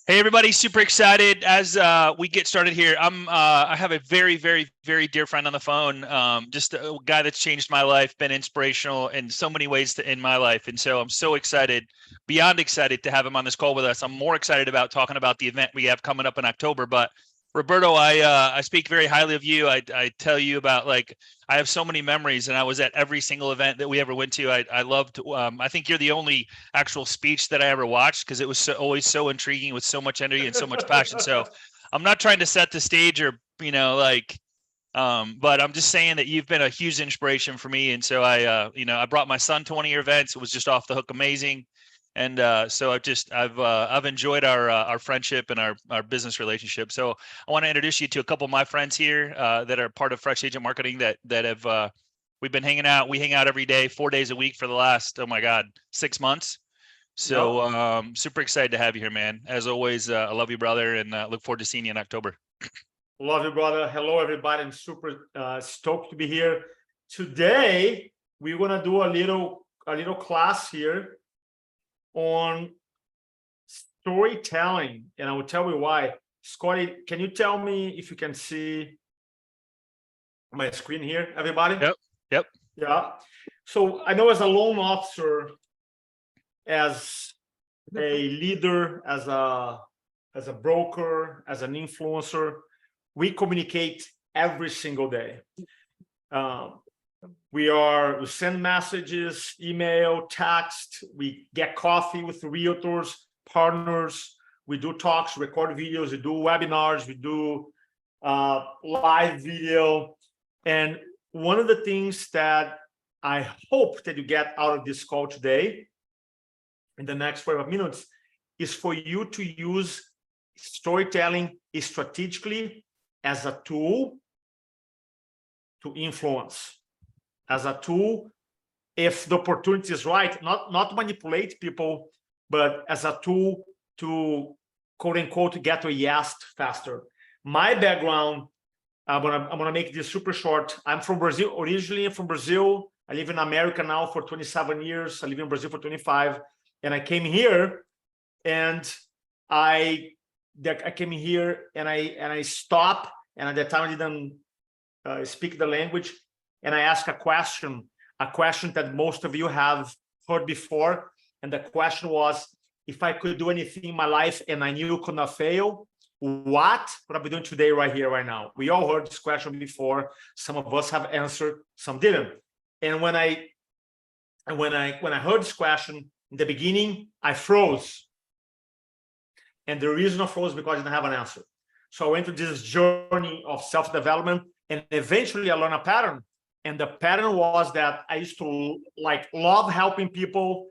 Hey everybody, super excited as we get started here. I have a very, very, very dear friend on the phone. Just a guy that's changed my life, been inspirational in so many ways in my life. And so I'm so excited, beyond excited to have him on this call with us. I'm more excited about talking about the event we have coming up in October. But Roberto, I speak very highly of you. I tell you about, like, I have so many memories, and I was at every single event that we ever went to. I loved. I think you're the only actual speech that I ever watched, because it was always so intriguing, with so much energy and so much passion. So I'm not trying to set the stage, or but I'm just saying that you've been a huge inspiration for me. And so I brought my son to one of your events. It was just off the hook amazing. And so I've enjoyed our friendship and our business relationship. So I want to introduce you to a couple of my friends here that are part of Fresh Agent Marketing that have we've been hanging out. We hang out every day, 4 days a week for the last, oh my God, 6 months. So super excited to have you here, man. As always, I love you, brother, and look forward to seeing you in October. Love you, brother. Hello, everybody. I'm super stoked to be here. Today, we're gonna do a little class here on storytelling, and I will tell you why. Scotty, can you tell me if you can see my screen here, everybody? Yep. Yeah. So I know, as a loan officer, as a leader, as a broker, as an influencer, we communicate every single day. We send messages, email, text, we get coffee with realtors, partners, we do talks, record videos, we do webinars, we do live video. And one of the things that I hope that you get out of this call today, in the next 5 minutes, is for you to use storytelling strategically as a tool to influence, as a tool, if the opportunity is right, not manipulate people, but as a tool to, quote unquote, get to a yes faster. My background, I'm gonna make this super short. I'm from Brazil, originally from Brazil. I live in America now for 27 years. I live in Brazil for 25. And I came here, and I came here and I stopped. And at that time, I didn't speak the language. And I asked a question that most of you have heard before. And the question was, if I could do anything in my life and I knew could not fail, what would I be doing today, right here, right now? We all heard this question before. Some of us have answered, some didn't. And when I heard this question, in the beginning, I froze. And the reason I froze is because I didn't have an answer. So I went through this journey of self-development, and eventually I learned a pattern. And the pattern was that I used to love helping people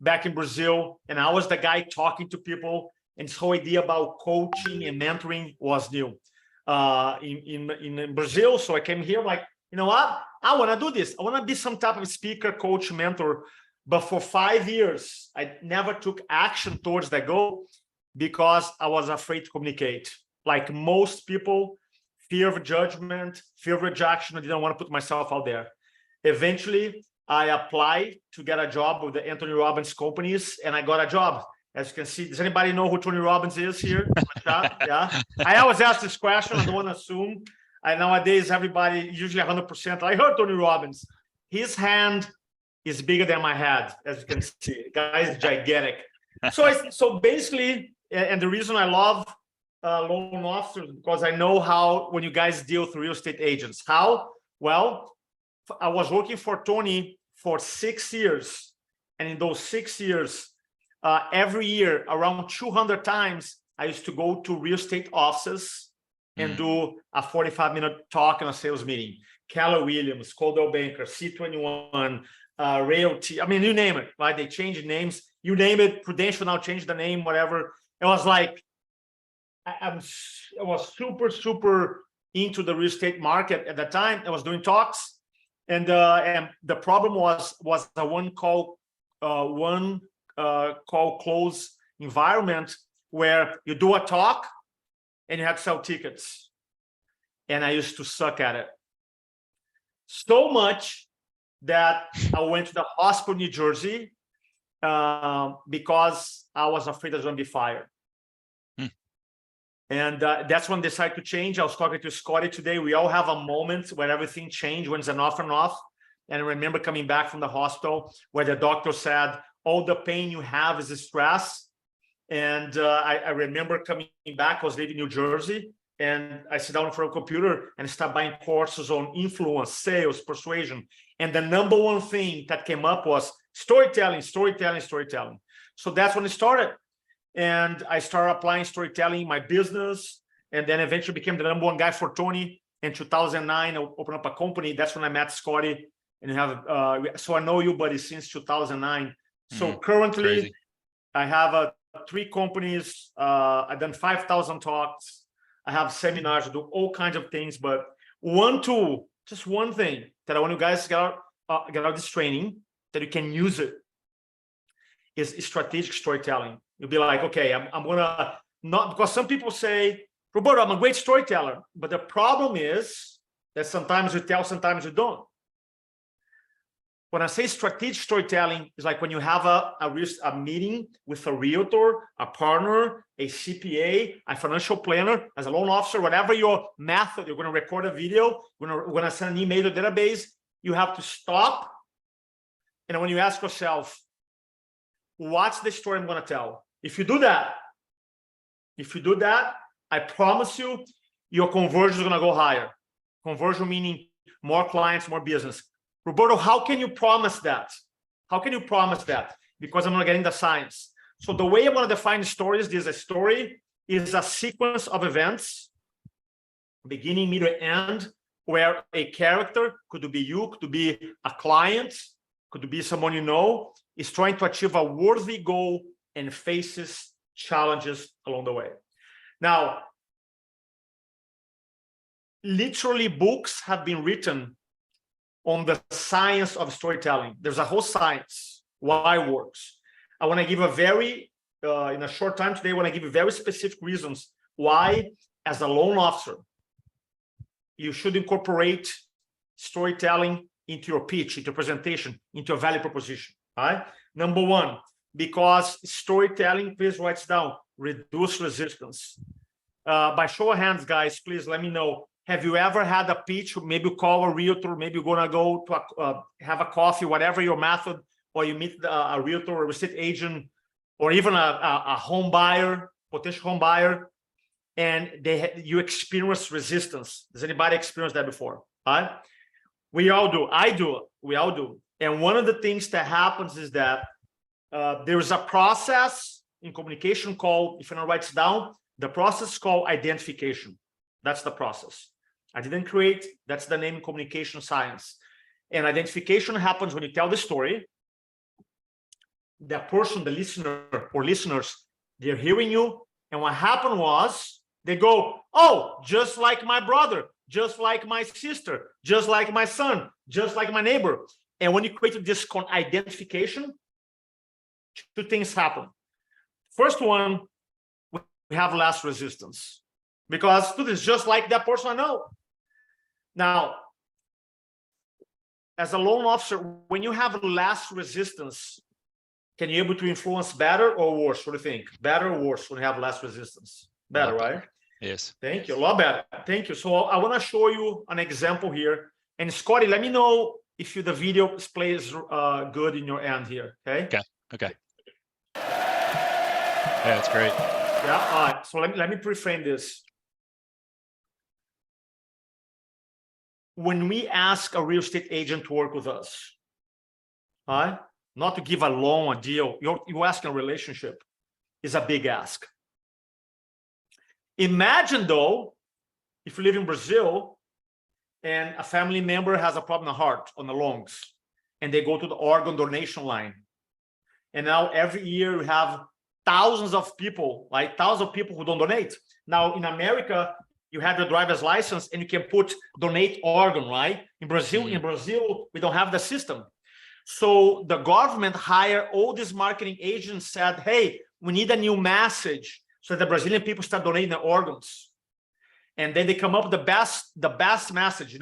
back in Brazil. And I was the guy talking to people. And this whole idea about coaching and mentoring was new in Brazil. So I came here like, you know what? I want to do this. I want to be some type of speaker, coach, mentor. But for 5 years, I never took action towards that goal because I was afraid to communicate. Like most people, fear of judgment, fear of rejection. I didn't want to put myself out there. Eventually, I applied to get a job with the Anthony Robbins companies, and I got a job. As you can see, does anybody know who Tony Robbins is here? Yeah. I always ask this question. I don't want to assume. Nowadays, everybody, usually 100%. I heard Tony Robbins. His hand is bigger than my head, as you can see. The guy is gigantic. So basically, and the reason I love loan officers, because I know how, when you guys deal with real estate agents. How? Well, I was working for Tony for 6 years. And in those 6 years, every year, around 200 times, I used to go to real estate offices and do a 45-minute talk in a sales meeting. Keller Williams, Coldwell Banker, C21, Realty, I mean, you name it, right? They changed names, you name it, Prudential now changed the name, whatever. It was like, I was super into the real estate market at the time. I was doing talks, and the problem was a one call close environment where you do a talk and you have to sell tickets. And I used to suck at it so much that I went to the hospital in New Jersey because I was afraid I was going to be fired. And that's when I decided to change. I was talking to Scotty today. We all have a moment where everything changed, when it's an off and off. And I remember coming back from the hospital where the doctor said, all the pain you have is stress. And I remember coming back, I was living in New Jersey, and I sit down in front of a computer and start buying courses on influence, sales, persuasion. And the number one thing that came up was storytelling, storytelling, storytelling. So that's when it started. And I started applying storytelling in my business, and then eventually became the number one guy for Tony. In 2009, I opened up a company. That's when I met Scotty. And you have, so I know you, buddy, since 2009. So currently, crazy. I have 3 companies. I've done 5,000 talks. I have seminars. I do all kinds of things. But one tool, just one thing that I want you guys to get out of this training, that you can use it, is strategic storytelling. You'll be like, okay, I'm gonna not, because some people say, Roberto, I'm a great storyteller. But the problem is that sometimes you tell, sometimes you don't. When I say strategic storytelling, it's like when you have a meeting with a realtor, a partner, a CPA, a financial planner, as a loan officer, whatever your method, you're going to record a video, we're going to send an email to the database, you have to stop. And when you ask yourself, what's the story I'm going to tell? If you do that, I promise you, your conversion is going to go higher. Conversion meaning more clients, more business. Roberto, how can you promise that? How can you promise that? Because I'm not getting the science. So the way I'm going to define stories is a story is a sequence of events, beginning, middle, end, where a character, could be you, could be a client, could be someone you know, is trying to achieve a worthy goal and faces challenges along the way. Now, literally books have been written on the science of storytelling. There's a whole science, why it works. I want to give a very, in a short time today, I want to give you very specific reasons why, as a loan officer, you should incorporate storytelling into your pitch, into your presentation, into a value proposition. All right. Number one, because storytelling, please write it down, reduce resistance. By show of hands, guys, please let me know. Have you ever had a pitch? Maybe you call a realtor, maybe you're gonna go to have a coffee, whatever your method, or you meet a realtor or a real estate agent, or even a home buyer, potential home buyer, and you experience resistance. Does anybody experience that before? All right? We all do. I do. We all do. And one of the things that happens is that there is a process in communication called, if anyone writes down, the process is called identification. That's the process. I didn't create, that's the name in communication science. And identification happens when you tell the story. That person, the listener or listeners, they're hearing you. And what happened was they go, oh, just like my brother, just like my sister, just like my son, just like my neighbor. And when you create this identification, 2 things happen. First one, we have less resistance. Because dude, it's just like that person I know. Now, as a loan officer, when you have less resistance, can you be able to influence better or worse? What do you think? Better or worse when you have less resistance? Better, right? Yes. Thank you. A lot better. Thank you. So I want to show you an example here. And Scotty, let me know if the video plays good in your end here. Okay. Okay. Yeah, that's great. Yeah. All right. So let me pre-frame this. When we ask a real estate agent to work with us, all right, not to give a loan, a deal, you're asking a relationship, is a big ask. Imagine though, if you live in Brazil and a family member has a problem in the heart, on the lungs, and they go to the organ donation line. And now every year we have thousands of people, like thousands of people who don't donate. Now in America, you have your driver's license and you can put donate organ, right? In Brazil, we don't have the system. So the government hired all these marketing agents, said, hey, we need a new message so the Brazilian people start donating their organs. And then they come up with the best message,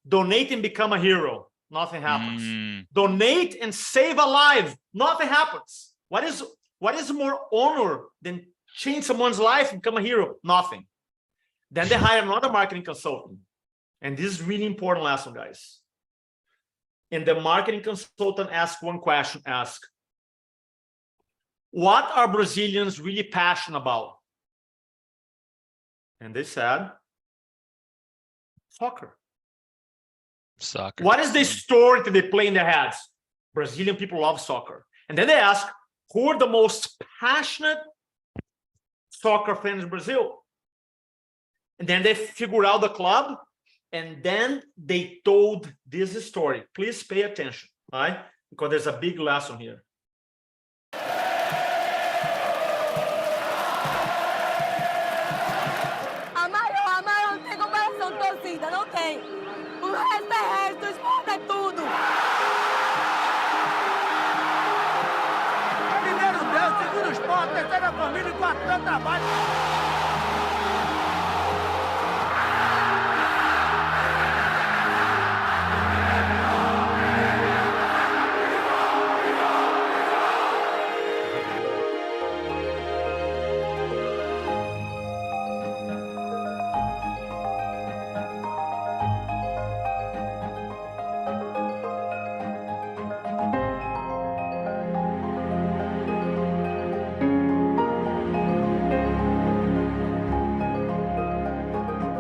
donate and become a hero. Nothing happens. Donate and save a life. Nothing happens. What is more honor than change someone's life, become a hero? Nothing. Then they hire another marketing consultant. And this is really important lesson, guys. And the marketing consultant asked one question, what are Brazilians really passionate about? And they said, soccer. Soccer. What is the story that they play in their heads? Brazilian people love soccer. And then they ask, who are the most passionate soccer fans in Brazil? And then they figure out the club, and then they told this story. Please pay attention, right? Because there's a big lesson here. Amar, não tem comparação, torcida, não tem. O resto é resto, o esporte é tudo. Primeiro Deus, segundo esporte, terceiro a família e quarto é trabalho.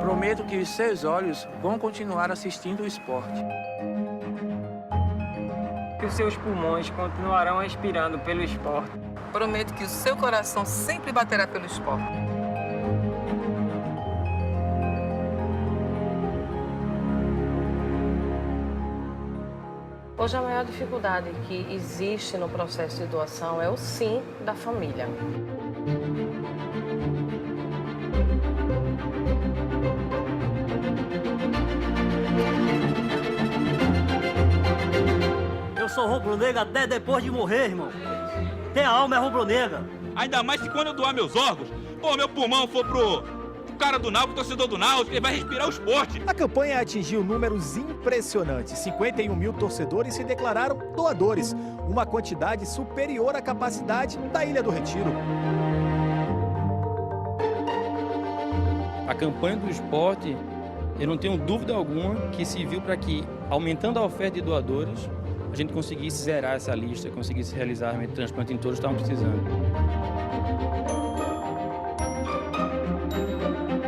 Prometo que os seus olhos vão continuar assistindo o esporte. Que os seus pulmões continuarão respirando pelo esporte. Prometo que o seu coração sempre baterá pelo esporte. Hoje a maior dificuldade que existe no processo de doação é o sim da família. Eu sou rubro-negra até depois de morrer, irmão. Tem a alma é rubro-negra. Ainda mais se quando eu doar meus órgãos, meu pulmão for pro cara do Náutico, torcedor do Náutico, ele vai respirar o esporte. A campanha atingiu números impressionantes. 51 mil torcedores se declararam doadores, uma quantidade superior à capacidade da Ilha do Retiro. A campanha do esporte, eu não tenho dúvida alguma que serviu para que, aumentando a oferta de doadores, a gente conseguisse zerar essa lista, conseguisse realizar o transplante em todos que estavam precisando.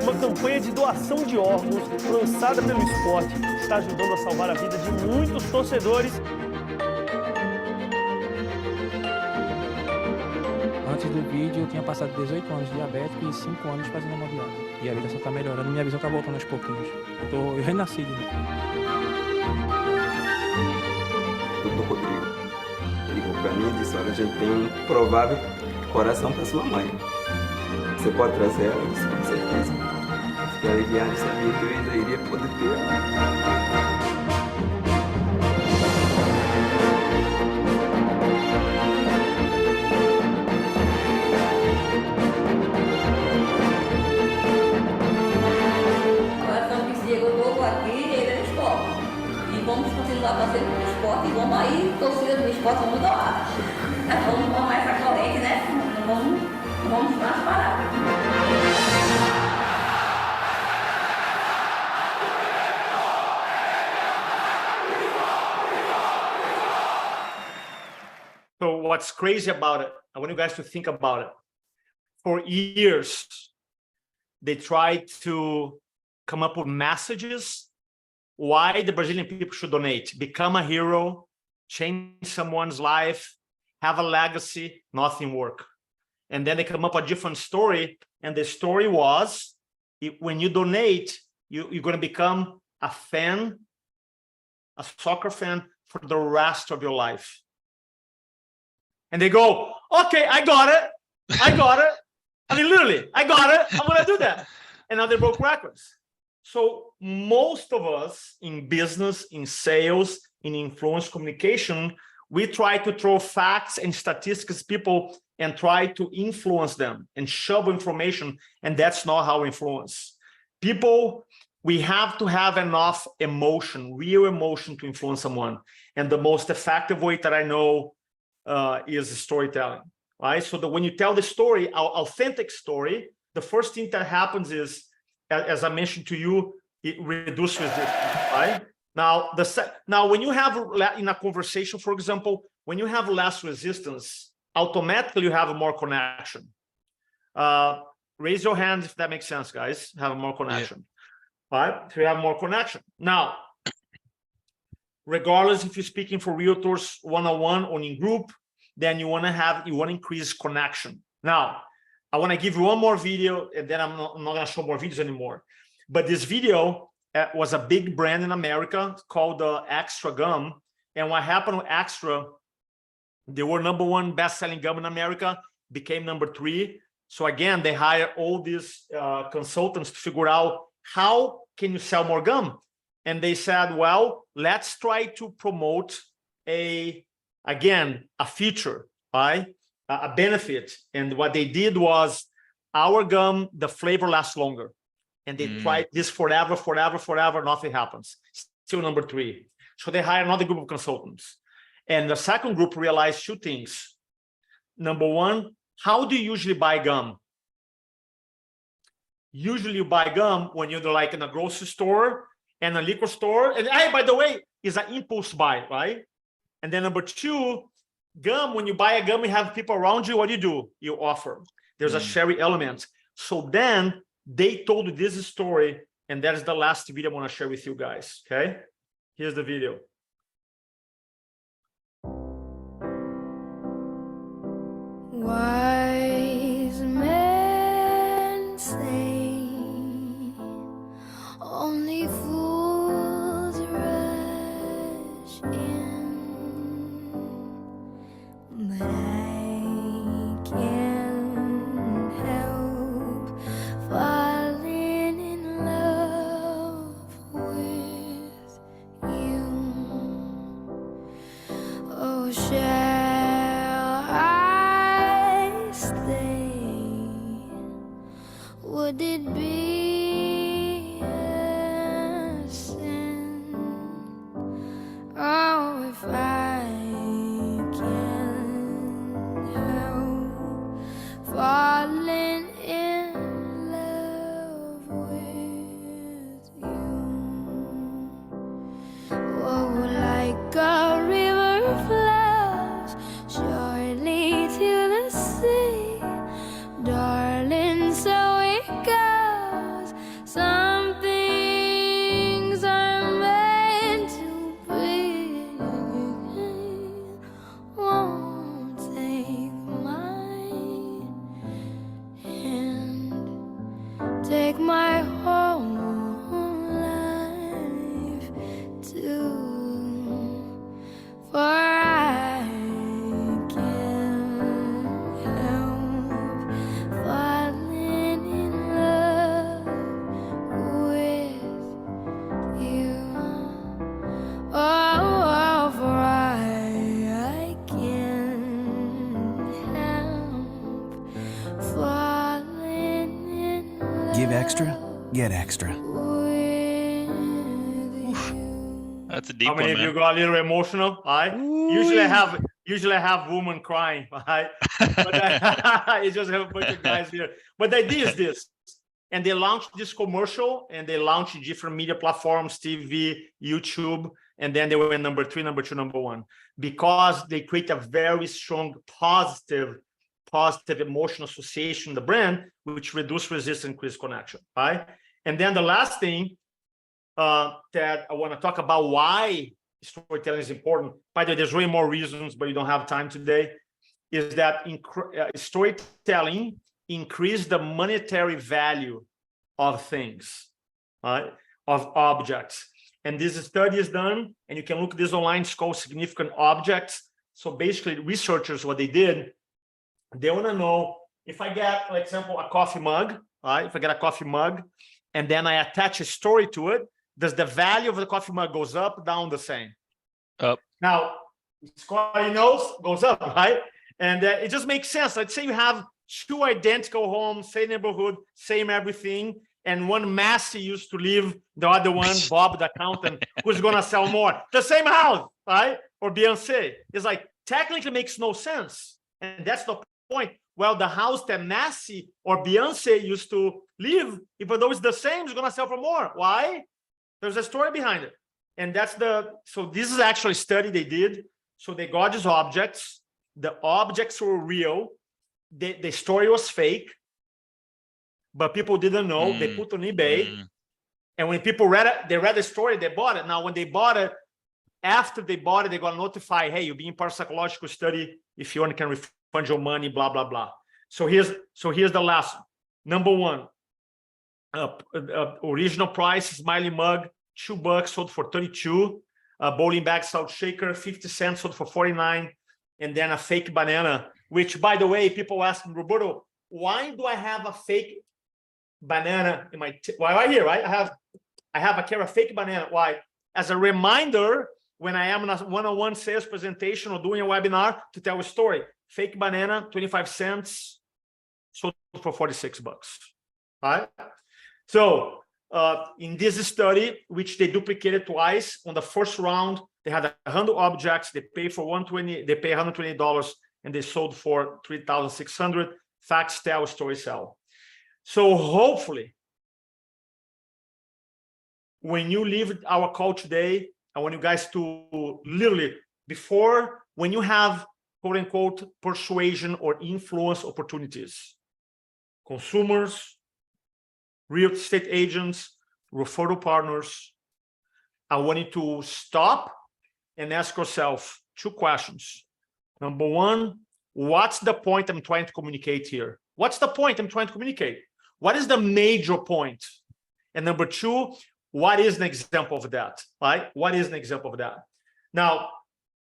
Uma campanha de doação de órgãos lançada pelo esporte está ajudando a salvar a vida de muitos torcedores. Antes do vídeo eu tinha passado 18 anos de diabético e 5 anos fazendo hemodiálise. E a vida só está melhorando, minha visão está voltando aos pouquinhos. Eu renasci de novo. Doutor Rodrigo ligou para mim e disse, olha, a gente tem um provável coração para sua mãe. Você pode trazer ela? Eu disse, com certeza. Fiquei aliviado e sabia que eu ainda iria poder ter ela. Vamos continuar fazendo o esporte e vamos aí, torcida do esporte, vamos doar. Vamos tomar essa corrente, né? Não vamos mais parar. So what's crazy about it, I want you guys to think about it. For years, they tried to come up with messages why the Brazilian people should donate, become a hero, change someone's life, have a legacy, nothing work. And then they come up with a different story. And the story was, when you donate, you're going to become a fan, a soccer fan for the rest of your life. And they go, okay, I got it. I mean, literally, I got it. I'm going to do that. And now they broke records. So most of us in business, in sales, in influence communication, we try to throw facts and statistics at people and try to influence them and shove information. And that's not how we influence. People, we have to have enough emotion, real emotion to influence someone. And the most effective way that I know is storytelling. right? So that when you tell the story, our authentic story, the first thing that happens is, as I mentioned to you, it reduces resistance, right? Now, when you have in a conversation, for example, when you have less resistance, automatically you have more connection. Raise your hands if that makes sense, guys. Have more connection, right? So you have more connection. Now, regardless if you're speaking for realtors one-on-one or in group, then you want to increase connection. Now, I want to give you one more video, and then I'm not going to show more videos anymore. But this video was a big brand in America called Extra Gum. And what happened with Extra, they were #1 best-selling gum in America, became #3. So again, they hire all these consultants to figure out how can you sell more gum. And they said, well, let's try to promote a feature, right? A benefit. And what they did was, our gum, the flavor lasts longer. And they tried this forever, nothing happens. Still #3. So they hired another group of consultants. And the second group realized two things. Number one, how do you usually buy gum? Usually you buy gum when you're like in a grocery store and a liquor store. And hey, by the way, it's an impulse buy, right? And then number two, gum, when you buy a gum, you have people around you, what do? You offer. There's a sharing element. So then they told this story, and that is the last video I want to share with you guys, okay? Here's the video. Wise men say only fools rush in, but I can't help falling in love with you. Oh, shall I stay? Would it be a sin? Oh, if I can't help falling in love with you. Oh, like a river flows surely to the sea, darling, so it goes. Some things are meant to be. Won't take my hand, take my whole life too. For I can't help falling in love with you. Oh, for I can't help falling in love. Give extra, get extra. That's a deep How one, many of man. you got a little emotional? Usually I have women crying, right? But it's just have a bunch of guys here. But the idea is this, and they launched this commercial, and they launched different media platforms, TV, YouTube, and then they were #3, #2, #1, because they create a very strong positive emotional association in the brand, which reduce resistance, increase connection, right? And then the last thing that I want to talk about, why storytelling is important. By the way, there's way more reasons, but you don't have time today, is that storytelling increase the monetary value of things, right? Of objects. And this study is done, and you can look this online, it's called Significant Objects. So basically, researchers, what they did, they want to know, if I get, for example, a coffee mug, right? If I get a coffee mug, and then I attach a story to it, does the value of the coffee mug goes up, down, the same? Up. Now, Scotty knows, goes up, right? And it just makes sense. Let's say you have two identical homes, same neighborhood, same everything, and one Massey used to live, the other one, Bob, the accountant, who's going to sell more. The same house, right? Or Beyonce. It's like, technically makes no sense. And that's the point. Well, the house that Messi or Beyonce used to live, even though it's the same, it's gonna sell for more. Why? There's a story behind it. And so this is actually a study they did. So they got these objects. The objects were real. The story was fake, but people didn't know. They put on eBay. And when people read it, they read the story, they bought it. Now, when they bought it, after they bought it, they got notified, hey, you're being part of psychological study. If you want, can refund your money, blah, blah, blah. So here's the last one. Number one, original price, Smiley mug, $2, sold for 32. Bowling bag, salt shaker, 50 cents, sold for 49. And then a fake banana, which, by the way, people ask me, Roberto, why do I have a fake banana in my right here, right? I carry a fake banana. Why? As a reminder, when I am in a one-on-one sales presentation or doing a webinar to tell a story. Fake banana, 25 cents, sold for $46. Right? So in this study, which they duplicated twice, on the first round, they had 100 objects. They pay for $120. They pay $120, and they sold for $3,600. Facts tell, stories sell. So hopefully, when you leave our call today, I want you guys to literally, when you have quote unquote persuasion or influence opportunities, consumers, real estate agents, referral partners, I want you to stop and ask yourself 2 questions. Number one, what's the point I'm trying to communicate here? What's the point I'm trying to communicate? What is the major point? And number 2, what is an example of that? Right? What is an example of that? Now,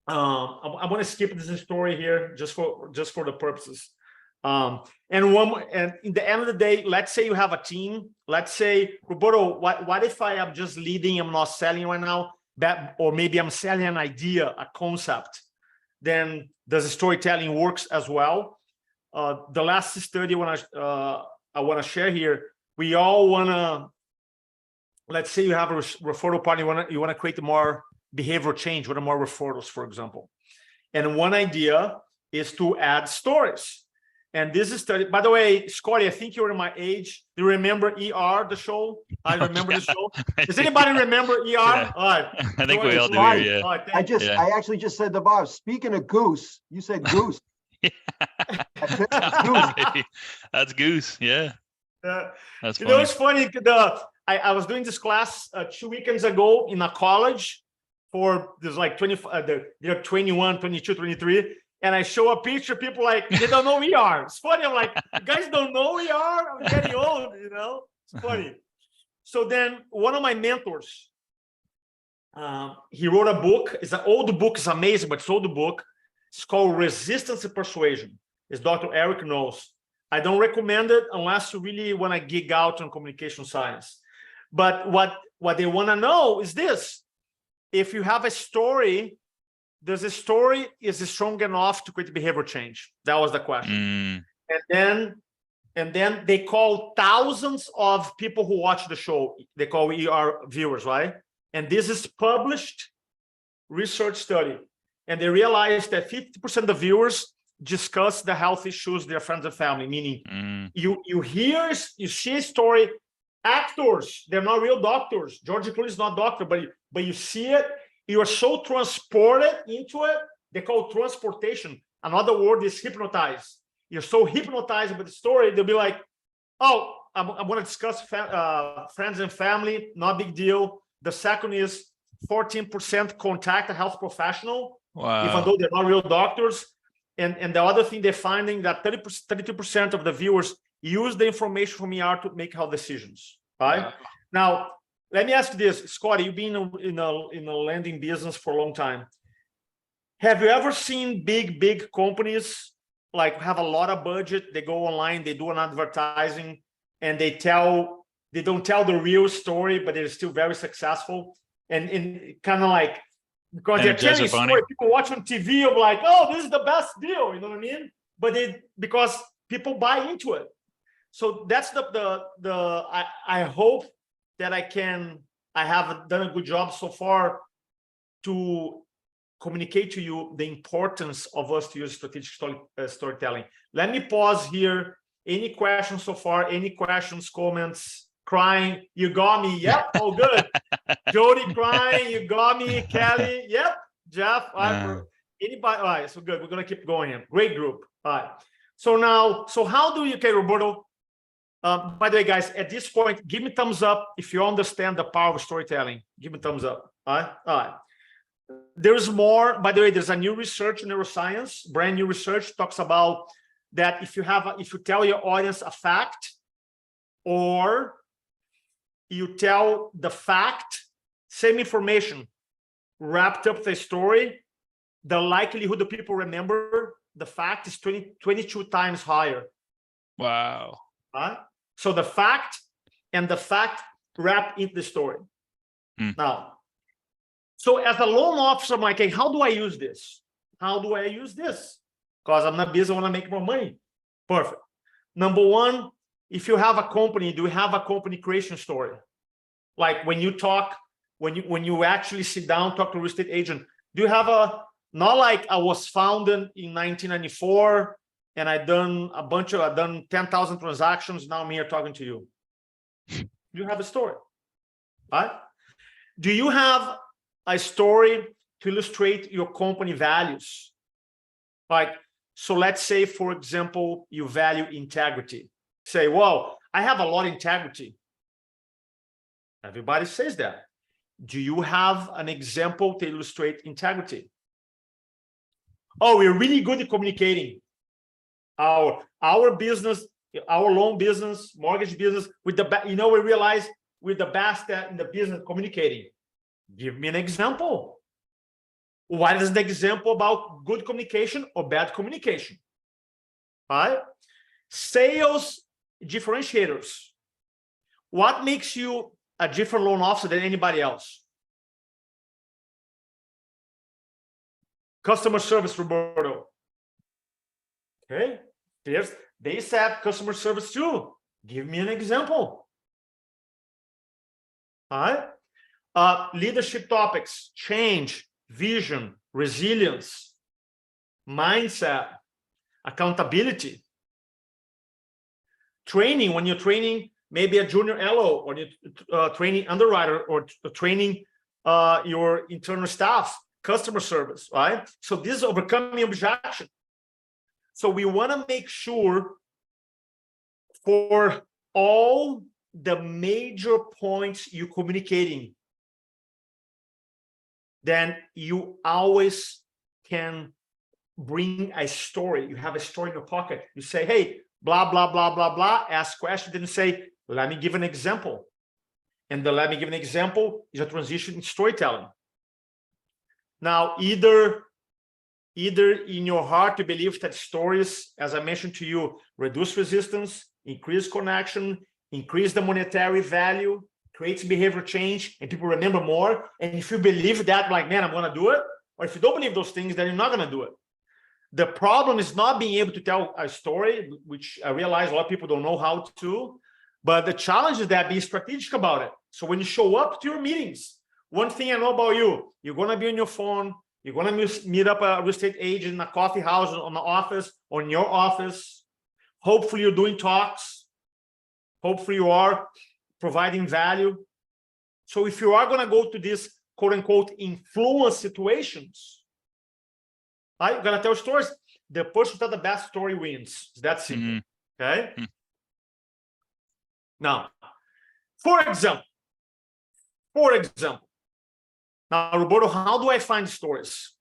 I'm going to skip this story here just for the purposes. And in the end of the day, let's say you have a team. Let's say, Roberto, what if I am just leading? I'm not selling right now, or maybe I'm selling an idea, a concept. Then does storytelling works as well? The last study I want to share here, we all want to, let's say you have a referral partner, you want to create more behavioral change with more referrals, for example. And one idea is to add stories. And this is study, by the way, Scotty, I think you're in my age. Do you remember ER, the show? I remember the show. Does anybody remember ER? Yeah. All right. I think we all do here, yeah. Right, I actually just said to Bob, speaking of goose, you said goose. That's goose, yeah. That's funny. It's funny. I was doing this class 2 weekends ago in a college for there's like 21, 22, 23. And I show a picture, people like, they don't know ER. It's funny. I'm like, you guys don't know ER? I'm getting old, It's funny. So then one of my mentors, he wrote a book. It's an old book. It's amazing, but it's an old book. It's called Resistance and Persuasion. It's Dr. Eric Knowles. I don't recommend it unless you really want to geek out on communication science. But what they want to know is this. If you have a story, does the story is strong enough to create behavior change? That was the question. And then they call thousands of people who watch the show. They call ER viewers, right? And this is published research study. And they realized that 50% of the viewers discuss the health issues their friends and family, meaning you see a story. Actors, they're not real doctors. George Clooney is not a doctor, but you see it, you are so transported into it. They call it transportation. Another word is hypnotized. You're so hypnotized by the story, they'll be like, oh, I'm going to discuss friends and family, not a big deal. The second is 14% contact a health professional, even though they're not real doctors. And the other thing they're finding that 32% of the viewers use the information from ER to make health decisions. Right? Now, let me ask you this, Scotty. You've been in a lending business for a long time. Have you ever seen big companies like have a lot of budget? They go online, they do an advertising, and they don't tell the real story, but they're still very successful. And kind of like because they're telling a story, people watch on TV of like, oh, this is the best deal. You know what I mean? But because people buy into it. So that's I hope that I have done a good job so far to communicate to you the importance of us to use strategic storytelling. Let me pause here. Any questions so far? Any questions, comments? Crying, you got me. Yep, all good. Jody crying, you got me. Kelly, yep. Jeff, anybody? All right, so good. We're gonna keep going here. Great group. All right. So now, so how do you, okay, Roberto? By the way, guys, at this point, give me thumbs up if you understand the power of storytelling. Give me thumbs up. All right. All right. There's more. By the way, there's a new research in neuroscience, brand new research, talks about that if you tell your audience a fact, or you tell the fact, same information wrapped up the story, the likelihood that people remember the fact is 22 times higher. Wow. Right? So the fact and the fact wrapped into the story. Now, so as a loan officer, I'm like, hey, how do I use this? How do I use this? Because I'm not busy, I want to make more money. Perfect. Number one, if you have a company, do you have a company creation story? Like when you talk, when you actually sit down, talk to a real estate agent, do you have not like I was founded in 1994 and I've done 10,000 transactions, now I'm here talking to you. You have a story, right? Do you have a story to illustrate your company values? Like, so let's say, for example, you value integrity. Say, well, I have a lot of integrity. Everybody says that. Do you have an example to illustrate integrity? Oh, we're really good at communicating. Our business, our loan business, mortgage business, with the we realize we're the best in the business communicating. Give me an example. What is the example about good communication or bad communication? All right? Sales differentiators. What makes you a different loan officer than anybody else? Customer service, Roberto. Okay, they said customer service too. Give me an example. All right. Leadership topics: change, vision, resilience, mindset, accountability. Training, when you're training maybe a junior LO, or you're training underwriter, or training your internal staff, customer service, right? So this is overcoming objection. So we want to make sure for all the major points you're communicating, then you always can bring a story. You have a story in your pocket. You say, hey, blah, blah, blah, blah, blah, ask questions, then you say, let me give an example. And the let me give an example is a transition in storytelling. Now, either in your heart you believe that stories, as I mentioned to you, reduce resistance, increase connection, increase the monetary value, creates behavior change, and people remember more. And if you believe that, like, man, I'm going to do it. Or if you don't believe those things, then you're not going to do it. The problem is not being able to tell a story, which I realize a lot of people don't know how to. But the challenge is that being strategic about it. So when you show up to your meetings, one thing I know about you, you're going to be on your phone, you're going to meet up a real estate agent in a coffee house, on the office, or in your office. Hopefully you're doing talks. Hopefully you are providing value. So if you are going to go to these quote unquote influence situations, right, you're going to tell stories. The person that the best story wins. It's that simple. Okay. Now, for example, now, Roberto, how do I find stories?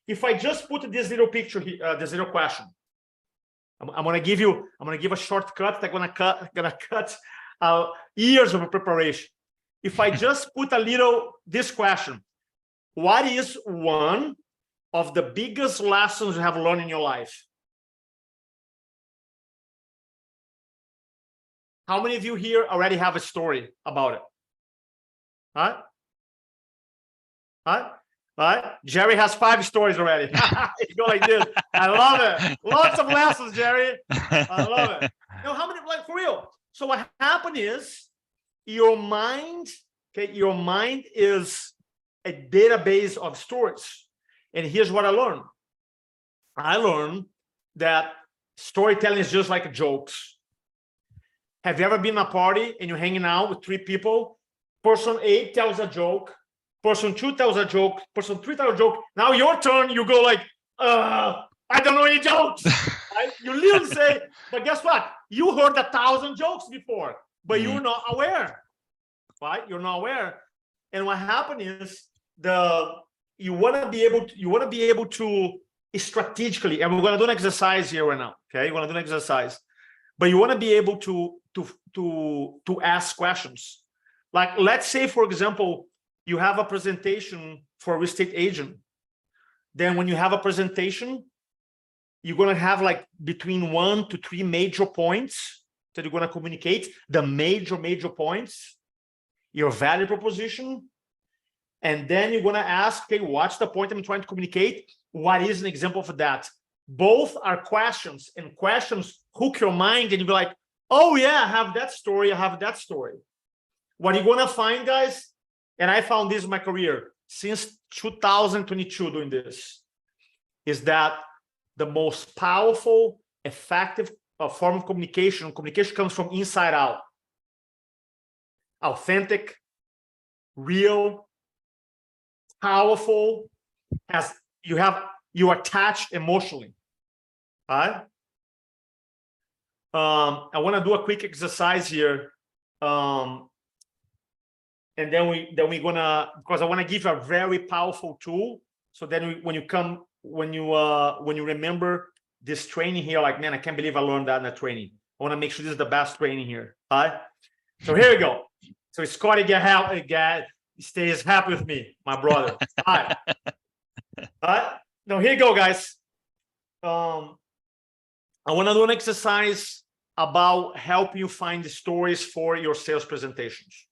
If I just put this little picture here, this little question, I'm gonna give a shortcut that's gonna cut years of preparation. If I just put this question, what is one of the biggest lessons you have learned in your life? How many of you here already have a story about it? Right? Jerry has 5 stories already. You go like this. I love it. Lots of lessons, Jerry. I love it. You know, how many, like, for real? So what happened is your mind, okay, your mind is a database of stories. And here's what I learned. I learned that storytelling is just like jokes. Have you ever been in a party and you're hanging out with 3 people? Person A tells a joke. Person 2 tells a joke. Person 3 tells a joke. Now your turn, you go like, I don't know any jokes. Right? You literally say, but guess what? You heard 1,000 jokes before, but you're not aware. Right? You're not aware. And what happened is you want to be able to strategically, and we're going to do an exercise here right now. Okay, you want to do an exercise, but you want to be able to ask questions. Like, let's say, for example, you have a presentation for a real estate agent. Then when you have a presentation, you're going to have like between 1 to 3 major points that you're going to communicate. The major points, your value proposition. And then you're going to ask, okay, what's the point I'm trying to communicate? What is an example of that? Both are questions, and questions hook your mind, and you'll be like, oh yeah, I have that story. I have that story. What you're going to find, guys, and I found this in my career since 2022 doing this, is that the most powerful, effective form of communication comes from inside out. Authentic, real, powerful, as you attach emotionally. All right. I want to do a quick exercise here. And then we're gonna, because I want to give you a very powerful tool. So then when you remember this training here, like, man, I can't believe I learned that in the training. I want to make sure this is the best training here. All right. So here we go. So Scotty stays happy with me, my brother. All right. All right. Now here you go, guys. I want to do an exercise about helping you find the stories for your sales presentations.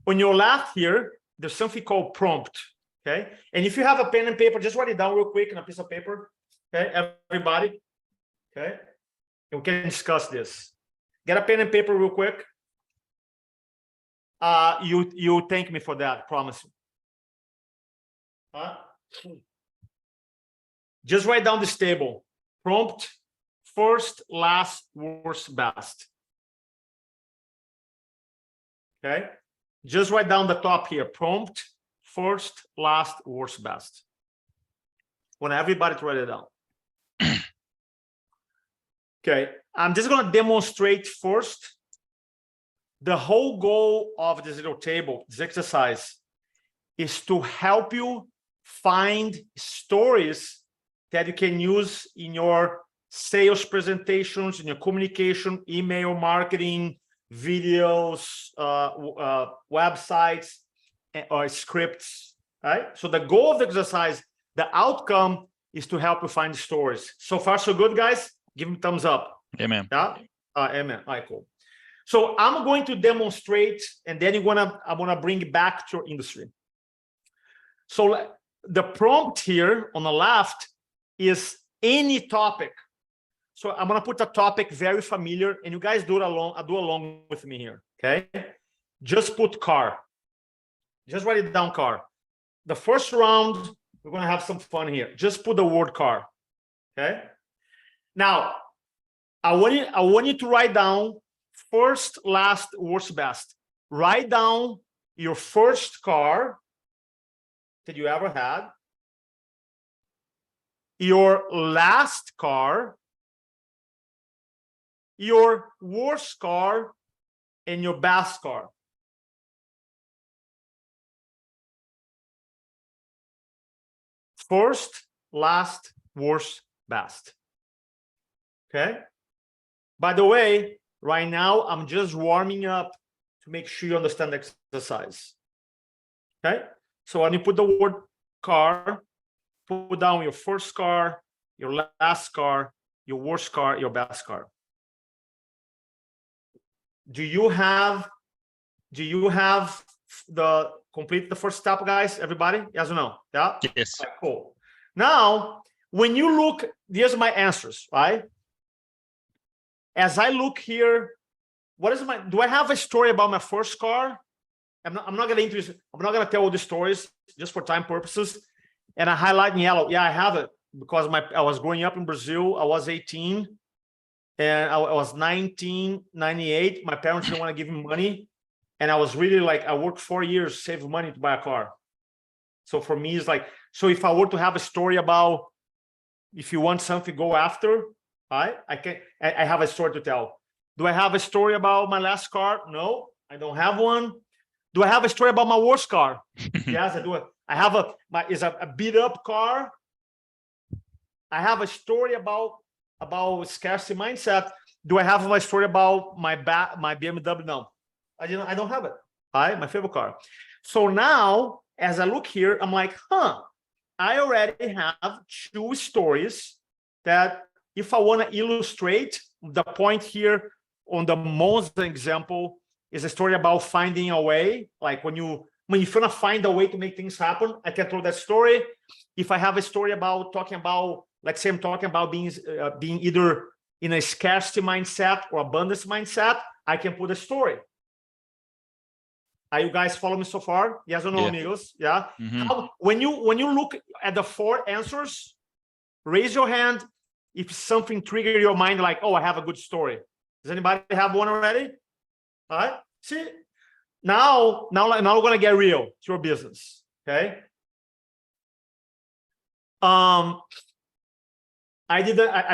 On your left here, there's something called prompt. Okay. And if you have a pen and paper, just write it down real quick on a piece of paper. Okay, everybody. Okay. And we can discuss this. Get a pen and paper real quick. You thank me for that, promise. Just write down this table. Prompt, first, last, worst, best. Okay. Just write down the top here. Prompt, first, last, worst, best. I want everybody to write it down. Okay. I'm just going to demonstrate first. The whole goal of this little table, this exercise, is to help you find stories that you can use in your sales presentations, in your communication, email marketing, videos, websites, or scripts, right? So the goal of the exercise, the outcome, is to help you find stories. So far, so good, guys? Give me a thumbs up. Amen. Yeah? Amen. All right, cool. So I'm going to demonstrate, and then I want to bring it back to your industry. So the prompt here on the left is any topic. So I'm going to put a topic very familiar, and you guys do along with me here. Okay. Just put car. Just write it down, car. The first round, we're going to have some fun here. Just put the word car. Okay. Now, I want you to write down first, last, worst, best. Write down your first car that you ever had, your last car, your worst car, and your best car. First, last, worst, best. Okay? By the way, right now, I'm just warming up to make sure you understand the exercise. Okay? So when you put the word car, put down your first car, your last car, your worst car, your best car. Do you have the complete the first step, guys? Everybody? Yes or no? Yeah? Yes. Right, cool. Now, when you look, here's my answers, right? As I look here, do I have a story about my first car? I'm not gonna tell all the stories just for time purposes. And I highlight in yellow. Yeah, I have it because I was growing up in Brazil. I was 18 and I was 1998. My parents didn't want to give me money. And I was really like, I worked 4 years, save money to buy a car. So for me, it's like, so if I were to have a story about, if you want something, go after, I have a story to tell. Do I have a story about my last car? No, I don't have one. Do I have a story about my worst car? Yes, I do. I have is a beat up car. I have a story about scarcity mindset. Do I have my story about my BMW? No, I don't have it. My favorite car. So now, as I look here, I'm like, I already have 2 stories that if I want to illustrate the point here on the Monza example is a story about finding a way. Like if you want to find a way to make things happen, I can throw that story. If I have a story about talking about, let's say I'm talking about being either in a scarcity mindset or abundance mindset, I can put a story. Are you guys following me so far? Yes or no, amigos? Yeah. When you look at the 4 answers, raise your hand if something triggered your mind, like, oh, I have a good story. Does anybody have one already? All right. See, now we're gonna get real. It's your business. Okay. I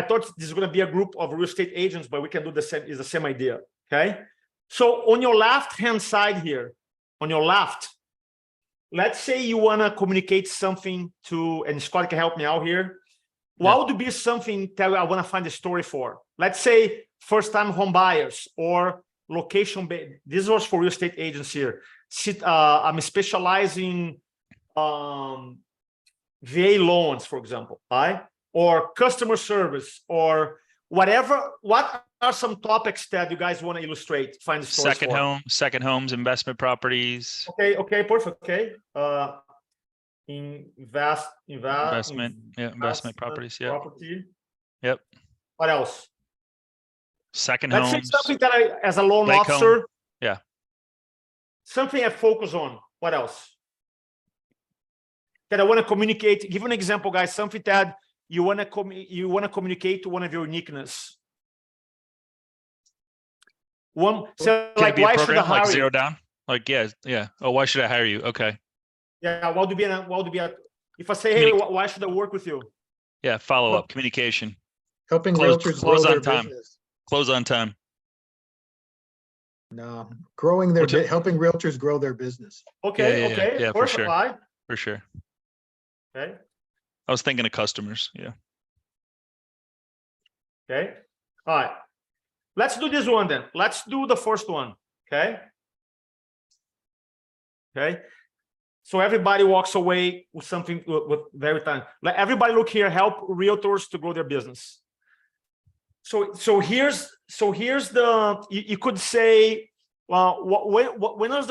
thought this is gonna be a group of real estate agents, but we can do the same. It's the same idea. Okay. So on your left-hand side here, on your left, let's say you want to communicate something to, and Scott can help me out here. What would be something that I want to find a story for? Let's say first-time home buyers or location. This was for real estate agents here. I'm specializing VA loans, for example, right? Or customer service or whatever. What are some topics that you guys want to illustrate? Find the stories second homes, investment properties. Okay, perfect. Okay, investment properties. Yeah. Property. Yep. What else? Second Let's homes. say something that as a loan Lake officer. home. Yeah. Something I focus on. What else? That I want to communicate. Give an example, guys. Something that you want to communicate to one of your uniqueness. One, so like, why should I hire like you? zero down? Like, yeah. Oh, why should I hire you? Okay. Yeah. What would be if I say, hey, why should I work with you? Yeah. Follow up communication. Helping realtors grow their business. Close on time. No, helping realtors grow their business. Okay. Yeah, for sure. Why? For sure. Okay. I was thinking of customers. Yeah. Okay. All right. Let's do this one then. Let's do the first one. Okay. Okay. So everybody walks away with something with very time. Let everybody look here. Help realtors to grow their business. So here's the, you could say, well, when was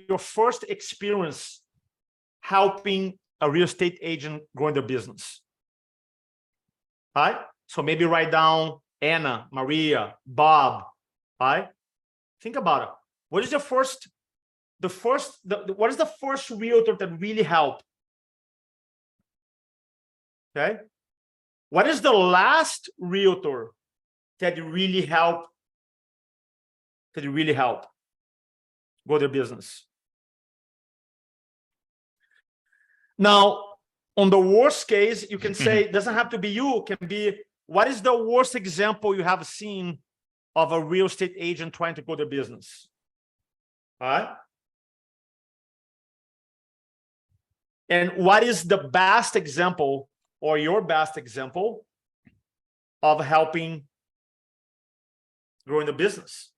your first experience helping a real estate agent growing their business? All right. So maybe write down Anna, Maria, Bob. All right. Think about it. What is what is the first realtor that really helped? Okay. What is the last realtor that really helped grow their business? Now, on the worst case, you can say, it doesn't have to be you, it can be, what is the worst example you have seen of a real estate agent trying to grow their business? All right. And what is the best example or your best example of helping growing the business?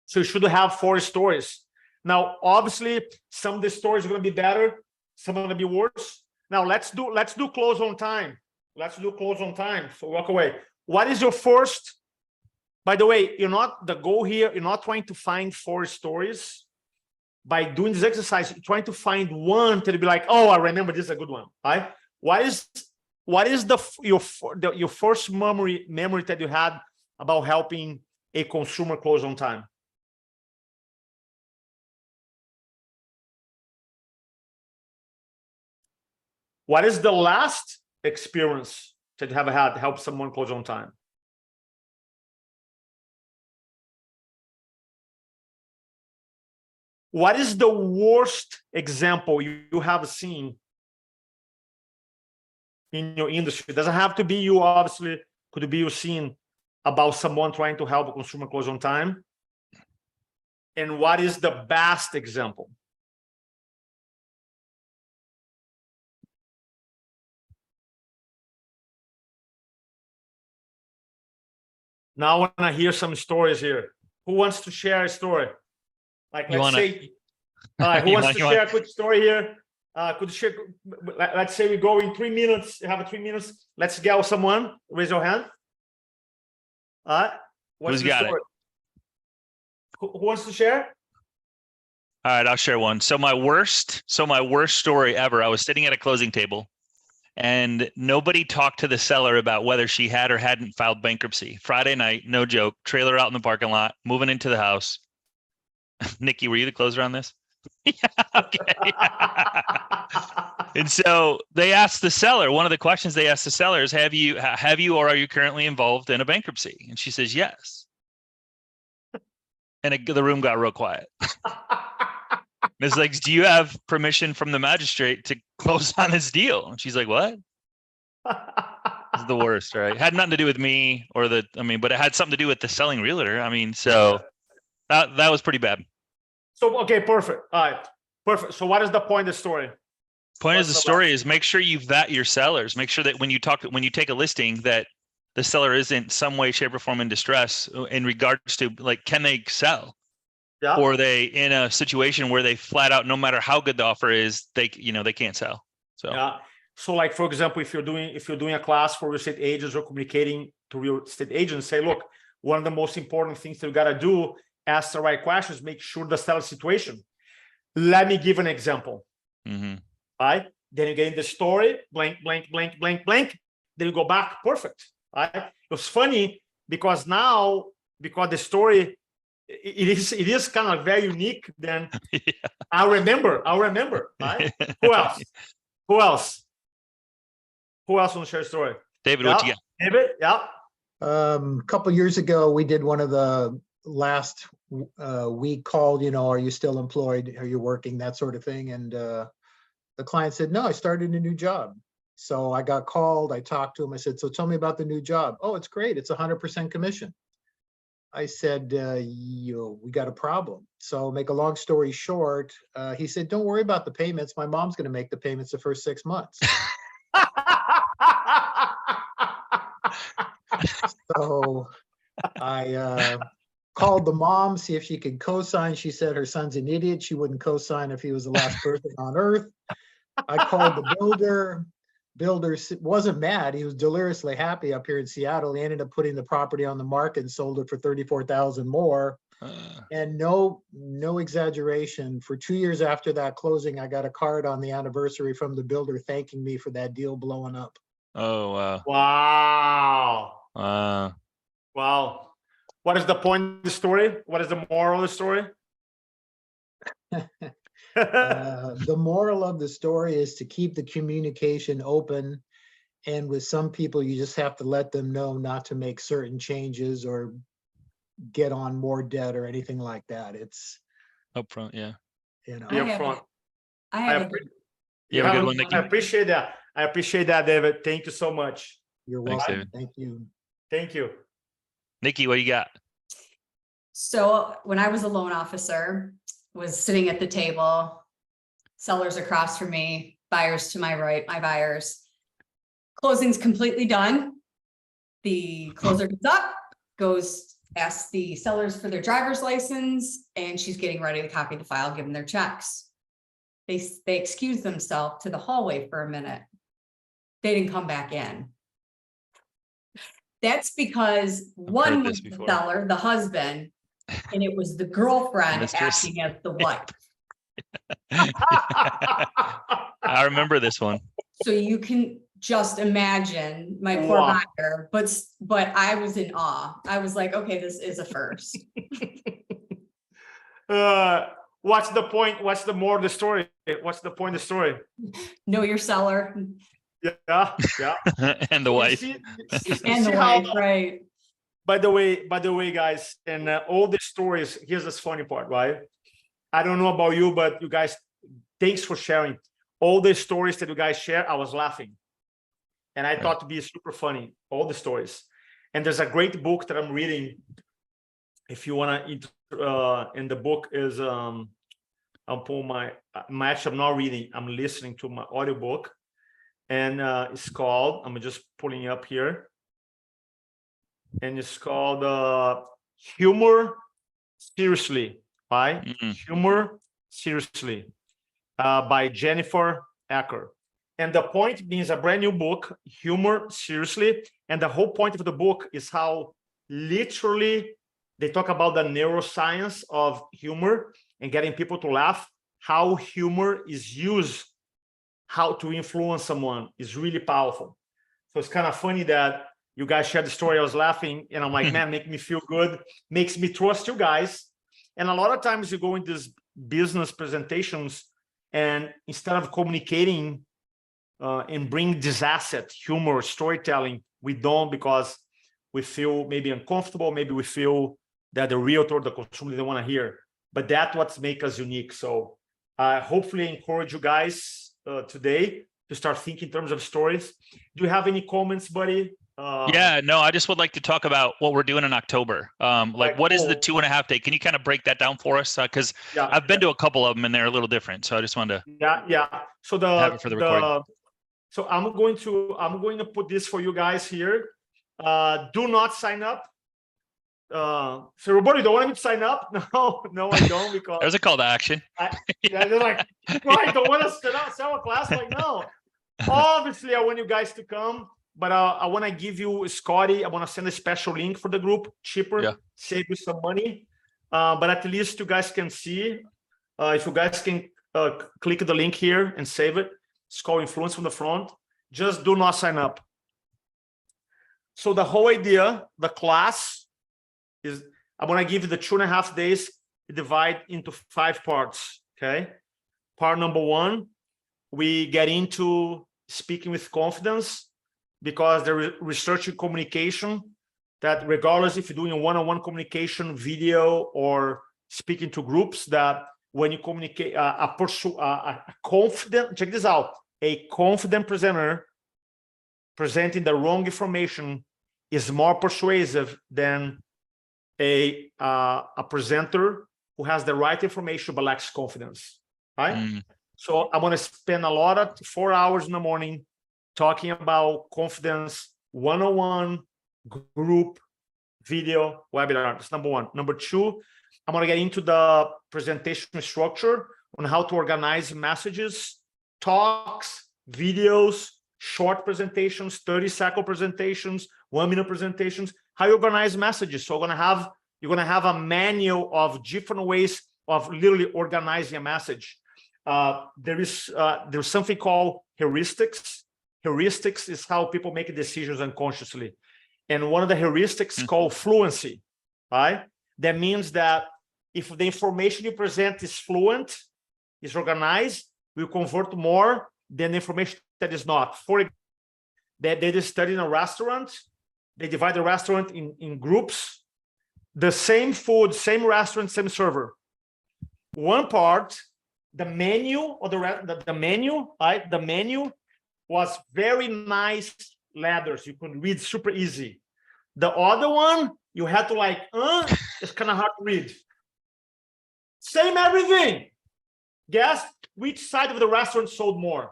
So you should have 4 stories. Now, obviously, some of the stories are going to be better, some are going to be worse. Now, let's do close on time. Let's do close on time. So walk away. What is your first? By the way, the goal here, you're not trying to find 4 stories. By doing this exercise, you're trying to find one to be like, oh, I remember this is a good one, right? What is your first memory that you had about helping a consumer close on time? What is the last experience that you have had to help someone close on time? What is the worst example you have seen in your industry? It doesn't have to be you, obviously. Could be you seen about someone trying to help a consumer close on time? And what is the best example? Now I want to hear some stories here. Who wants to share a story? Like, let's say, who wants to share a quick story here? Could you share? Let's say we go in 3 minutes. You have 3 minutes. Let's get someone. Raise your hand. What's the story? Who wants to share? All right, I'll share one. So my worst story ever. I was sitting at a closing table, and nobody talked to the seller about whether she had or hadn't filed bankruptcy. Friday night, no joke. Trailer out in the parking lot, moving into the house. Nikki, were you the closer on this? Yeah, okay. And so they asked the seller, one of the questions they asked the seller is, have you or are you currently involved in a bankruptcy? And she says, yes. And the room got real quiet. It's like, do you have permission from the magistrate to close on this deal? And she's like, what? It's the worst, right? It had nothing to do with me but it had something to do with the selling realtor. So that was pretty bad. So, okay, perfect. All right, perfect. So what is the point of the story? Point of the story is make sure you vet your sellers. Make sure that when you take a listing that the seller isn't some way, shape, or form in distress in regards to, like, can they sell? Yeah. Or are they in a situation where they flat out, no matter how good the offer is, they can't sell. So yeah. So, like, for example, if you're doing a class for real estate agents or communicating to real estate agents, say, look, one of the most important things that you got to do, ask the right questions, make sure the seller situation. Let me give an example. Mm-hmm. Right? Then you get in the story, blank, blank, blank, blank, blank. Then you go back, perfect. Right? It was funny because the story, it is kind of very unique. Then yeah. I'll remember. Right? Who else? Who else want to share a story? David, what you got? David, yeah. A couple years ago, we did one of the last week called, are you still employed? Are you working? That sort of thing. And the client said, no, I started a new job. So I got called, I talked to him. I said, so tell me about the new job. Oh, it's great. It's 100% commission. I said, we got a problem. So make a long story short, he said, don't worry about the payments. My mom's going to make the payments the first 6 months. So I called the mom, see if she could co-sign. She said her son's an idiot. She wouldn't co-sign if he was the last person on earth. I called the builder. Builder wasn't mad. He was deliriously happy up here in Seattle. He ended up putting the property on the market and sold it for $34,000 more. And no exaggeration, for 2 years after that closing, I got a card on the anniversary from the builder thanking me for that deal blowing up. Oh, wow. Wow. What is the point of the story? What is the moral of the story? The moral of the story is to keep the communication open. And with some people, you just have to let them know not to make certain changes or get on more debt or anything like that. It's upfront, yeah. I have a good one, Nikki. I appreciate that, David. Thank you so much. You're welcome. Thanks, David. Thank you. Thank you. Nikki, what you got? So when I was a loan officer, was sitting at the table, sellers across from me, buyers to my right, my buyers. Closing's completely done. The closer gets up, asks the sellers for their driver's license, and she's getting ready to copy the file, give them their checks. They excuse themselves to the hallway for a minute. They didn't come back in. That's because one was the seller, the husband, and it was the girlfriend acting as the wife. I remember this one. So you can just imagine my poor Wow. buyer, but I was in awe. I was like, okay, this is a first. What's the point? What's the more of the story? What's the point of the story? Know your seller. Yeah, yeah. And the You wife. see- And the see how- wife, right? By the way, guys, and all the stories, here's this funny part, right? I don't know about you, but you guys, thanks for sharing. All the stories that you guys share, I was laughing. And I thought to be super funny, all the stories. And there's a great book that I'm reading. If you want to, and the book is, I'll pull actually, I'm not reading, I'm listening to my audiobook. And it's called, I'm just pulling up here. And it's called Humor Seriously, right? Humor Seriously, by Jennifer Acker. And the point being, a brand new book, Humor Seriously. And the whole point of the book is how literally they talk about the neuroscience of humor and getting people to laugh, how humor is used, how to influence someone is really powerful. So it's kind of funny that you guys shared the story. I was laughing and I'm like, man, make me feel good, makes me trust you guys. And a lot of times you go in these business presentations and instead of communicating and bring this asset, humor, storytelling, we don't, because we feel maybe uncomfortable. Maybe we feel that the realtor, the consumer, they don't want to hear, but that's what makes us unique. So hopefully encourage you guys today to start thinking in terms of stories. Do you have any comments, buddy? Yeah, no, I just would like to talk about what we're doing in October. Like, what is the 2.5 day? Can you kind of break that down for us? Because I've been to a couple of them and they're a little different. So I just wanted to yeah. So have it for the recording. So I'm going to put this for you guys here. Do not sign up. So Roberto, you don't want me to sign up? No, I don't, because There's a call to action. they're like, no, I don't want to sell a class. Like, no. Obviously, I want you guys to come, but I want to give you, Scotty, I want to send a special link for the group, cheaper, save you some money. But at least you guys can see, if you guys can click the link here and save it. It's called Influence from the Front. Just do not sign up. So the whole idea, the class is, I'm going to give you the 2.5 days, divide into 5 parts. Okay. Part number 1, we get into speaking with confidence, because there is research in communication that regardless if you're doing a one-on-one communication, video, or speaking to groups, that when you communicate, a confident, check this out, a confident presenter presenting the wrong information is more persuasive than a presenter who has the right information but lacks confidence, right? So I'm going to spend a lot of 4 hours in the morning talking about confidence, one-on-one, group, video, webinar. That's number 1. Number 2, I'm going to get into the presentation structure on how to organize messages, talks, videos, short presentations, 30-second presentations, 1-minute presentations, how you organize messages. So you're going to have a manual of different ways of literally organizing a message. There's something called heuristics. Heuristics is how people make decisions unconsciously. And one of the heuristics called fluency, right? That means that if the information you present is fluent, is organized, will convert more than the information that is not. For example, they did study in a restaurant. They divide the restaurant in groups. The same food, same restaurant, same server. One part, the menu or the menu, right? The menu was very nice letters. You could read super easy. The other one, you had to like, it's kind of hard to read. Same everything. Guess which side of the restaurant sold more,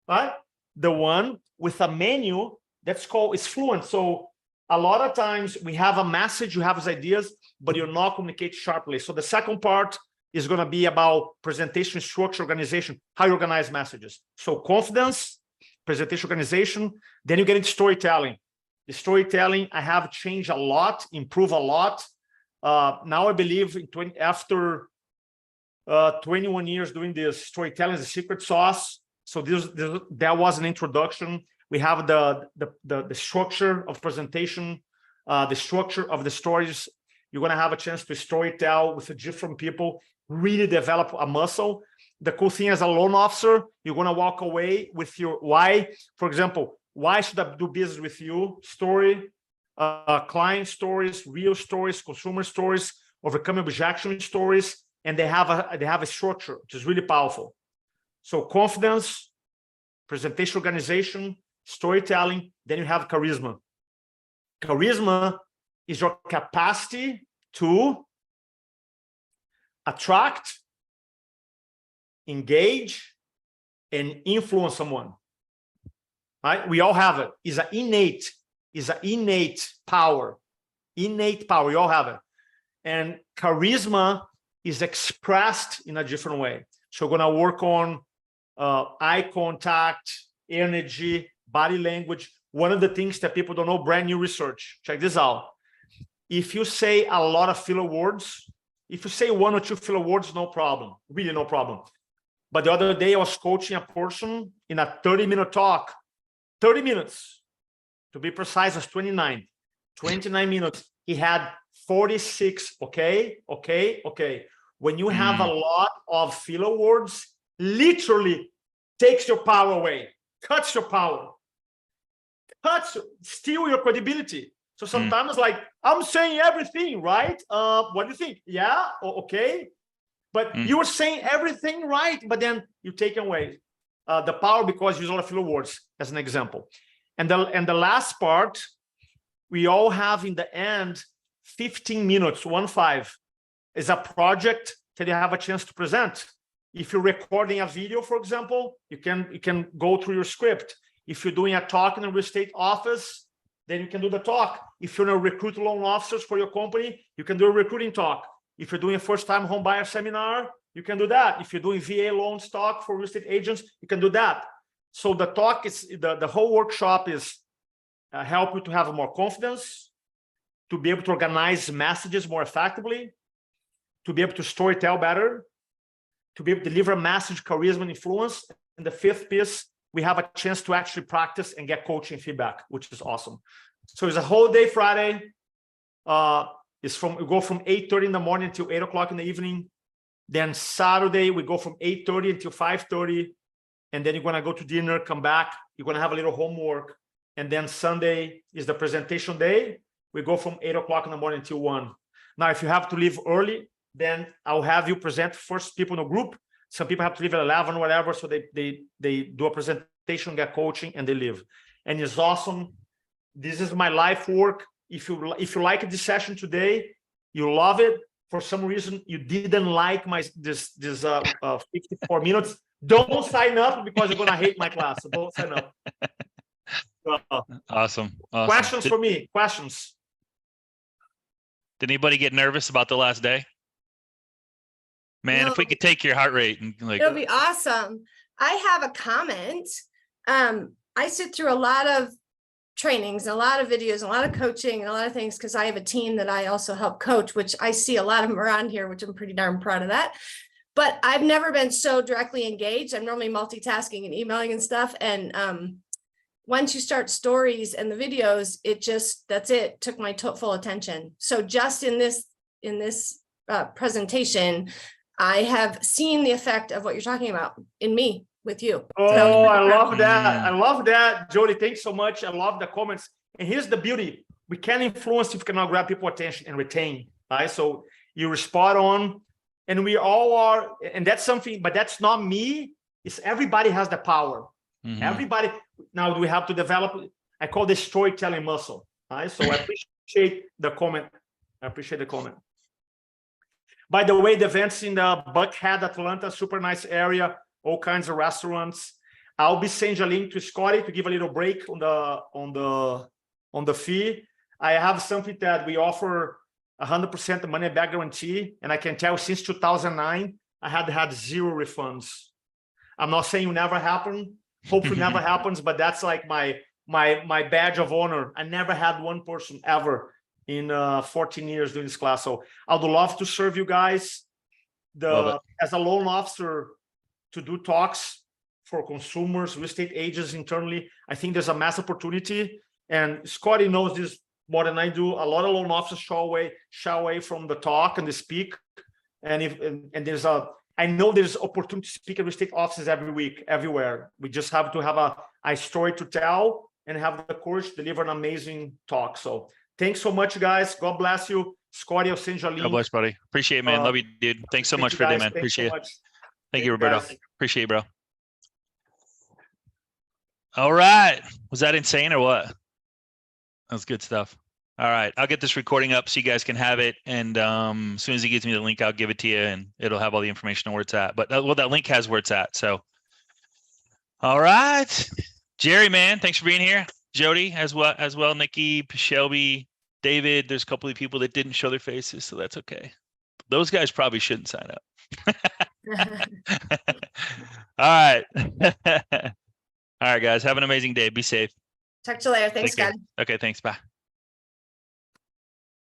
right? The one with a menu that's called is fluent. So a lot of times we have a message, you have his ideas, but you're not communicate sharply. So the second part is going to be about presentation structure, organization, how you organize messages. So confidence, presentation organization, then you get into storytelling. The storytelling, I have changed a lot, improved a lot. Now I believe after 21 years doing this, storytelling is the secret sauce. So that was an introduction. We have the structure of presentation, the structure of the stories. You're going to have a chance to storytell with different people, really develop a muscle. The cool thing as a loan officer, you're going to walk away with your why. For example, why should I do business with you? Story, client stories, real stories, consumer stories, overcoming objection stories, and they have a structure which is really powerful. So confidence, presentation organization, storytelling, then you have charisma. Charisma is your capacity to attract, engage, and influence someone. Right? We all have it. It's an innate power. Innate power. We all have it. And charisma is expressed in a different way. So we're going to work on eye contact, energy, body language. One of the things that people don't know, brand new research. Check this out. If you say a lot of filler words, if you say 1 or 2 filler words, no problem. Really no problem. But the other day I was coaching a person in a 30-minute talk. 30 minutes. To be precise, was 29. 29 minutes. He had 46. Okay. When you have a lot of filler words, literally takes your power away, cuts your power, steal your credibility. So sometimes like, I'm saying everything, right? What do you think? Yeah, okay. But you're saying everything right, but then you take away the power because you use a lot of filler words as an example. And the last part, we all have in the end 15 minutes, 15, is a project that you have a chance to present. If you're recording a video, for example, you can go through your script. If you're doing a talk in a real estate office, then you can do the talk. If you're going to recruit loan officers for your company, you can do a recruiting talk. If you're doing a first-time home buyer seminar, you can do that. If you're doing VA loans talk for real estate agents, you can do that. So the talk is, the whole workshop is help you to have more confidence, to be able to organize messages more effectively, to be able to storytell better, to be able to deliver a message, charisma, and influence. And the 5th piece, we have a chance to actually practice and get coaching feedback, which is awesome. So it's a whole day Friday. We go from 8:30 in the morning until 8 o'clock in the evening. Then Saturday, we go from 8:30 until 5:30. And then you're going to go to dinner, come back. You're going to have a little homework. And then Sunday is the presentation day. We go from 8 o'clock in the morning until 1. Now, if you have to leave early, then I'll have you present first people in the group. Some people have to leave at 11 or whatever. So they do a presentation, get coaching, and they leave. And it's awesome. This is my life work. If you like this session today, you love it. For some reason, you didn't like this 54 minutes. Don't sign up because you're going to hate my class. So don't sign up. Awesome. Questions for me? Questions? Did anybody get nervous about the last day? Man, No. if we could take your heart rate and like, It'll be awesome. I have a comment. I sit through a lot of trainings, a lot of videos, a lot of coaching, and a lot of things because I have a team that I also help coach, which I see a lot of them around here, which I'm pretty darn proud of that. But I've never been so directly engaged. I'm normally multitasking and emailing and stuff. And once you start stories and the videos, that's it, took my full attention. So just in this presentation, I have seen the effect of what you're talking about in me with you. Oh, I love that. I love that. Jody, thanks so much. I love the comments. And here's the beauty. We can influence if we cannot grab people's attention and retain. Right? So you're spot on. And we all are, and that's something, but that's not me. It's everybody has the power. Everybody. Now we have to develop, I call this storytelling muscle. Right? So I appreciate the comment. By the way, the events in the Buckhead, Atlanta, super nice area, all kinds of restaurants. I'll be sending a link to Scotty to give a little break on the fee. I have something that we offer 100% money back guarantee, and I can tell since 2009 I had 0 refunds. I'm not saying it never happen. Hopefully, never happens, but that's like my badge of honor. I never had one person ever in 14 years doing this class. So I would love to serve you guys. As a loan officer, to do talks for consumers, real estate agents internally. I think there's a mass opportunity, and Scotty knows this more than I do. A lot of loan officers shy away from the talk and the speak. And I know there's opportunity to speak at real estate offices every week, everywhere. We just have to have a story to tell and have the courage to deliver an amazing talk. So thanks so much, guys. God bless you. Scotty, I'll send you a link. God bless, buddy. Appreciate it, man. Love you, dude. Thanks so much for today, man. Appreciate it. Thank you, Roberto. Appreciate you, bro. All right. Was that insane or what? That was good stuff. All right. I'll get this recording up so you guys can have it. And as soon as he gives me the link, I'll give it to you and it'll have all the information on where it's at. But that link has where it's at. So, all right. Jerry, man, thanks for being here. Jody as well. Nikki, Shelby, David. There's a couple of people that didn't show their faces, so that's okay. Those guys probably shouldn't sign up. All right. All right, guys. Have an amazing day. Be safe. Talk to you later. Thanks, Take care. God. Okay, thanks. Bye.